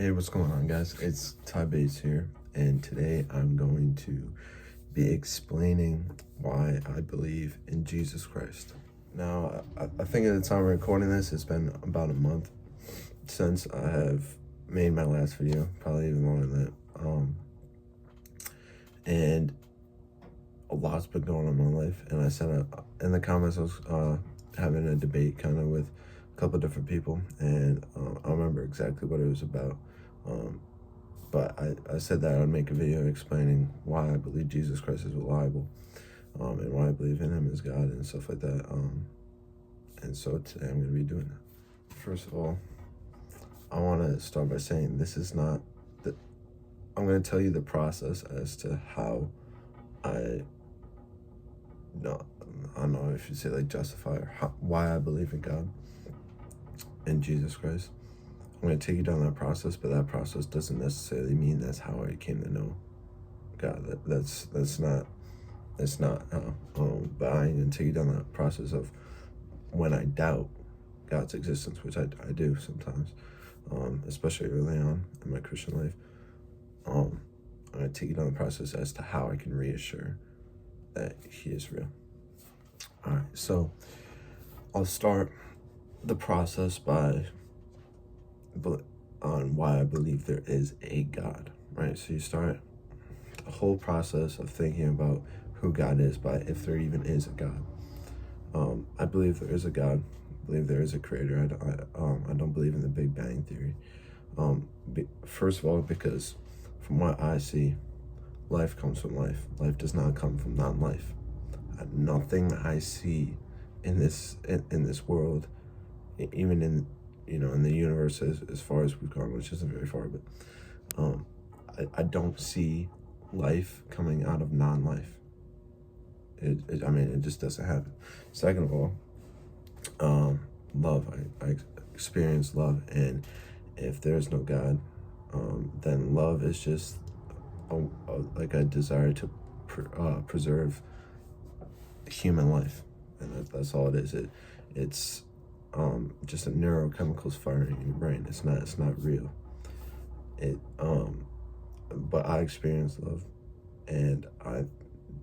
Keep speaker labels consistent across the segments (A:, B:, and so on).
A: Hey, what's going on, guys? It's Ty Bates here, and today I'm going to be explaining why I believe in Jesus Christ. Now, I think at the time of recording this, it's been about a month since I have made my last video, probably even longer than that. And a lot's been going on in my life, and I said in the comments I was having a debate kind of with a couple different people, and I don't remember exactly what it was about. But I said that I would make a video explaining why I believe Jesus Christ is reliable, and why I believe in him as God and stuff like that. And so today I'm going to be doing that. First of all, I want to start by saying this is not the, I'm going to tell you the process as to how I don't know if you say like justify or why I believe in God and Jesus Christ. I'm going to take you down that process, but that process doesn't necessarily mean that's how I came to know God. That's not how. But I'm going to take you down that process of when I doubt God's existence, which I do sometimes, especially early on in my Christian life. I'm going to take you down the process as to how I can reassure that he is real. All right, so I'll start the process on why I believe there is a God, right? So you start the whole process of thinking about who God is by if there even is a God. I believe there is a God. I believe there is a creator. I don't believe in the Big Bang Theory. First of all, because from what I see, life comes from life. Life does not come from non-life. Nothing I see in this world, even in in the universe as far as we've gone, which isn't very far, but I don't see life coming out of non-life. It just doesn't happen. Second of all, love. I experience love, and if there's no God, then love is just like a desire to preserve human life, and that's all it is. It's just a neurochemicals firing in your brain. It's not real. But I experience love, and I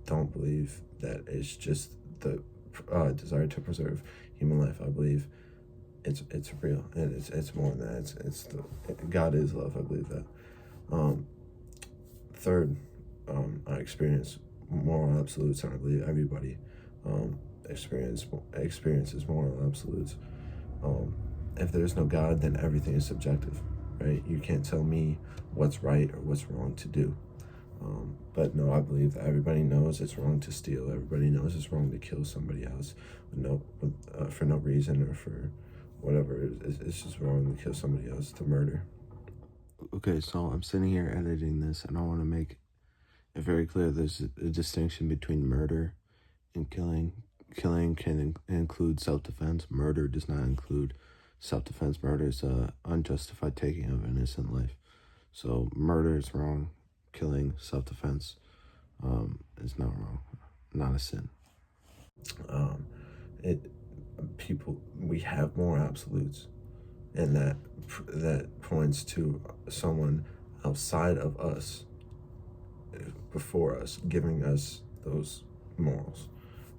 A: don't believe that it's just the desire to preserve human life. I believe it's real, and it's more than that. God is love. I believe that. Third, I experience moral absolutes, and I believe everybody experiences moral absolutes. If there's no God, then everything is subjective, right? You can't tell me what's right or what's wrong to do. But no, I believe that everybody knows it's wrong to steal. Everybody knows it's wrong to kill somebody else for no reason or for whatever. It's just wrong to kill somebody else, to murder. Okay, so I'm sitting here editing this, and I want to make it very clear there's a distinction between murder and killing. Killing can include self-defense. Murder does not include self-defense. Murder is unjustified taking of innocent life. So murder is wrong. Killing, self-defense, is not wrong, not a sin. We have more absolutes, and that points to someone outside of us, before us, giving us those morals,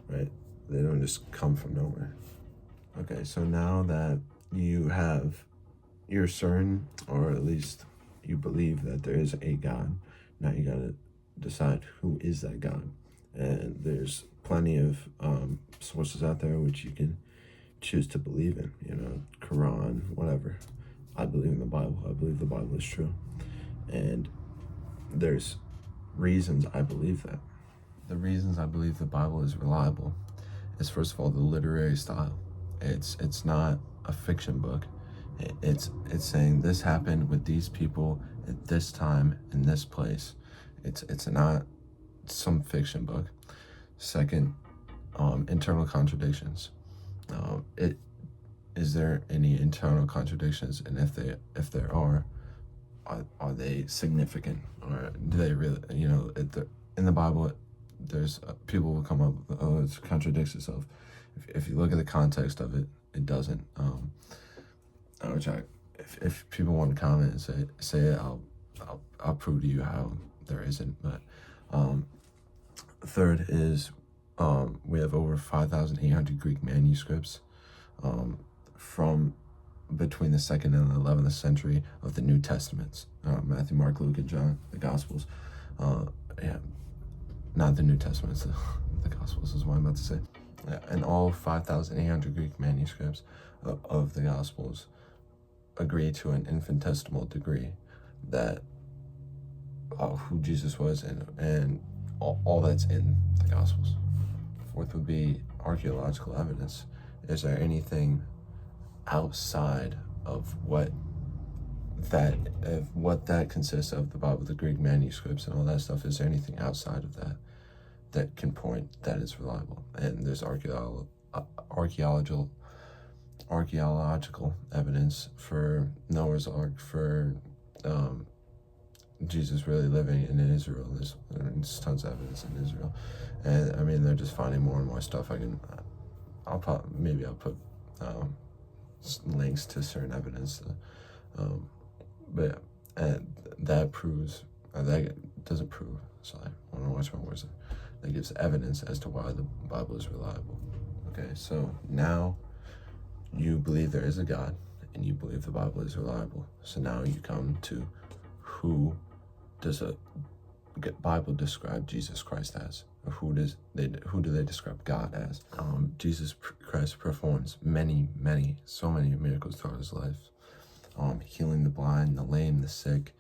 A: right? They don't just come from nowhere. Okay, so now that you're certain, or at least you believe that there is a God, now you gotta decide who is that God. And there's plenty of sources out there which you can choose to believe in, Quran, whatever. I believe in the Bible. I believe the Bible is true. And there's reasons I believe that. The reasons I believe the Bible is reliable is, first of all, the literary style. It's not a fiction book. It's saying this happened with these people at this time in this place. It's not some fiction book. Second, internal contradictions. Is there any internal contradictions, and if there are they significant, or do they really, in the Bible, there's people will come up with, oh, it contradicts itself. If you look at the context of it, it doesn't, which I if people want to comment and say it, I'll prove to you how there isn't. But third is we have over 5,800 Greek manuscripts from between the 2nd and the 11th century of the New Testaments, Matthew, Mark, Luke, and John, the Gospels. Yeah, not the New Testaments, the Gospels is what I'm about to say. And all 5,800 Greek manuscripts of the Gospels agree to an infinitesimal degree that who Jesus was and all that's in the Gospels. Fourth would be archaeological evidence. Is there anything outside of what that consists of, the Bible, the Greek manuscripts and all that stuff? Is there anything outside of that can point that is reliable? And there's archaeological evidence for Noah's Ark, for Jesus really living in Israel. There's tons of evidence in Israel, and I mean they're just finding more and more stuff. I'll put links to certain evidence, but that proves that doesn't prove. So I want to watch my words. That gives evidence as to why the Bible is reliable. Okay, so now you believe there is a God, and you believe the Bible is reliable. So now you come to who does the Bible describe Jesus Christ as? Or who do they describe God as? Jesus Christ performs so many miracles throughout his life, healing the blind, the lame, the sick,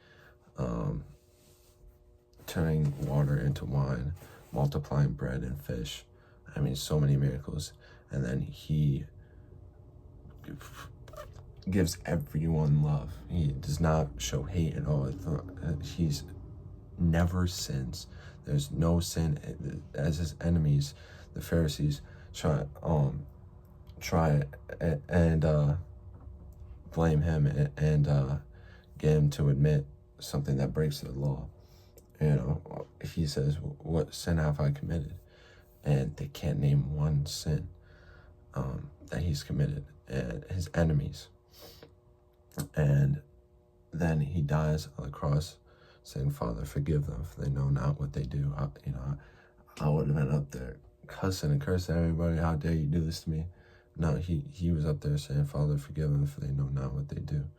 A: turning water into wine, multiplying bread and fish. I mean, so many miracles. And then he gives everyone love. He does not show hate at all. He's never sins. There's no sin. As his enemies, the Pharisees, try and blame him and get him to admit something that breaks the law. He says, "What sin have I committed?" And they can't name one sin that he's committed, and his enemies. And then he dies on the cross, saying, "Father, forgive them, for they know not what they do." I would have been up there cussing and cursing everybody. How dare you do this to me? No, he was up there saying, "Father, forgive them, for they know not what they do."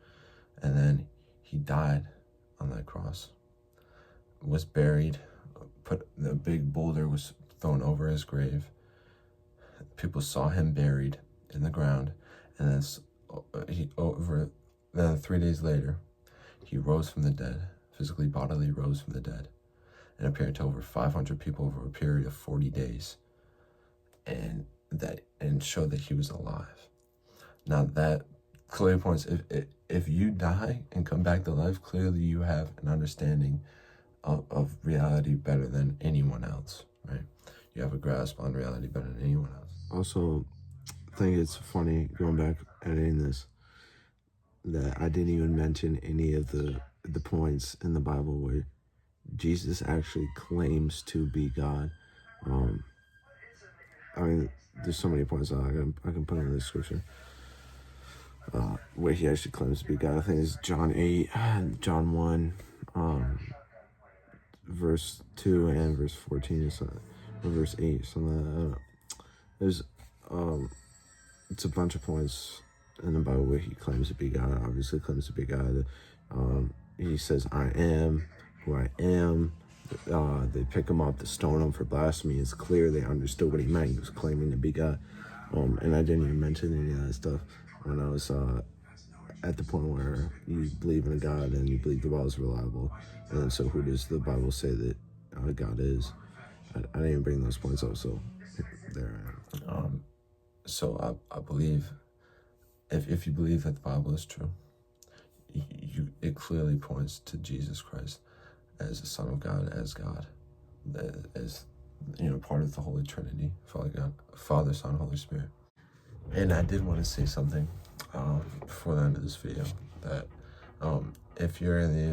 A: And then he died on that cross, was buried, the big boulder was thrown over his grave. People saw him buried in the ground, and then 3 days later, he rose from the dead, physically, bodily rose from the dead, and appeared to over 500 people over a period of 40 days, and showed that he was alive. Now that clearly points, if you die and come back to life, clearly you have an understanding of reality better than anyone else, right? You have a grasp on reality better than anyone else. Also, I think it's funny, going back editing this, that I didn't even mention any of the points in the Bible where Jesus actually claims to be God. I mean, there's so many points I can put in the scripture where he actually claims to be God. I think it's John 8, John 1, verse 2 and verse 14 or verse 8, something like that. There's it's a bunch of points in the Bible where he claims to be God. Obviously claims to be God. He says, "I am who I am." They pick him up to stone him for blasphemy. It's clear they understood what he meant. He was claiming to be God. And I didn't even mention any of that stuff when I was at the point where you believe in a God and you believe the Bible is reliable. And so who does the Bible say that God is? I didn't even bring those points up, so there I am. So I believe, if you believe that the Bible is true, it clearly points to Jesus Christ as the Son of God, as God, as part of the Holy Trinity, Father, Son, Holy Spirit. And I did want to say something before the end of this video, that if you're any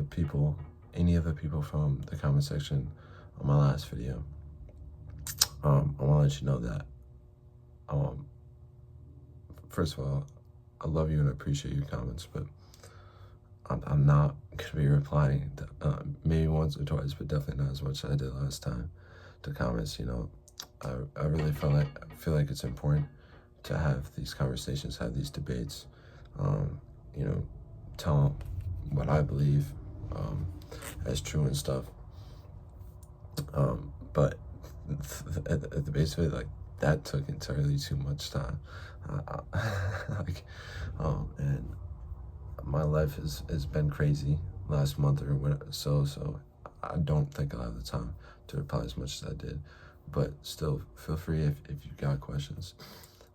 A: of the people from the comment section on my last video, I want to let you know that first of all, I love you and I appreciate your comments, but I'm not going to be replying to, maybe once or twice, but definitely not as much as I did last time, to comments. I really feel like it's important to have these conversations, have these debates, you know, tell what I believe as true and stuff. But at the base of it, like, that took entirely too much time. And my life has been crazy last month or whatever, so I don't think I'll have the time to reply as much as I did. But still, feel free if you got questions,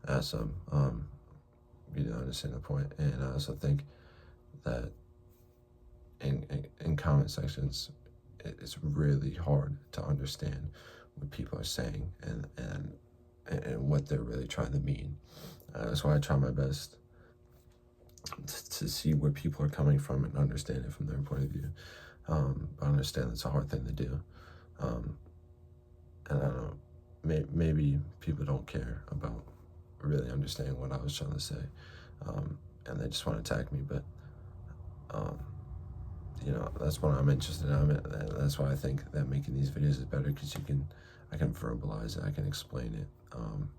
A: ask them. You don't understand the point. And I also think that in comment sections, it's really hard to understand what people are saying and what they're really trying to mean. That's why I try my best to see where people are coming from and understand it from their point of view. I understand it's a hard thing to do. And I don't know, maybe people don't care about really understanding what I was trying to say. And they just want to attack me, but that's what I'm interested in. That's why I think that making these videos is better, because I can verbalize it, I can explain it.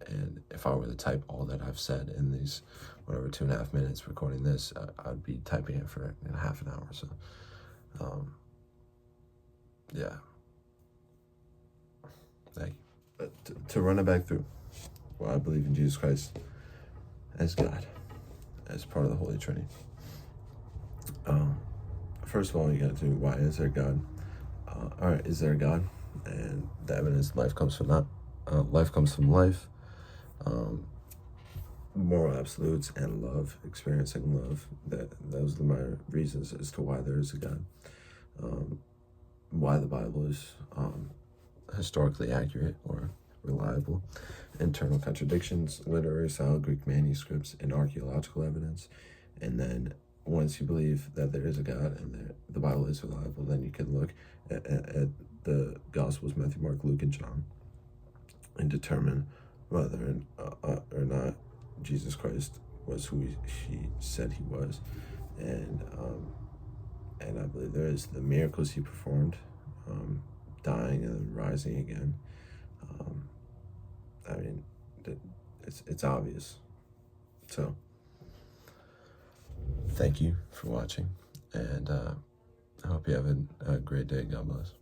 A: And if I were to type all that I've said in these, 2.5 minutes recording this, I'd be typing it for half an hour. So, yeah. Thank you. But to run it back through, well, I believe in Jesus Christ as God, as part of the Holy Trinity. First of all, you got to do, why is there God? All right, is there a God? And the evidence, life comes from that. Life comes from life. Moral absolutes and love, experiencing love. Those are my reasons as to why there is a God. Why the Bible is historically accurate or reliable. Internal contradictions, literary style, Greek manuscripts, and archaeological evidence. And then once you believe that there is a God and the Bible is reliable, then you can look at the Gospels, Matthew, Mark, Luke, and John, and determine whether or not Jesus Christ was who he said he was. And I believe there is the miracles he performed, dying and then rising again. I mean, it's obvious. So, thank you for watching, and I hope you have a great day. God bless.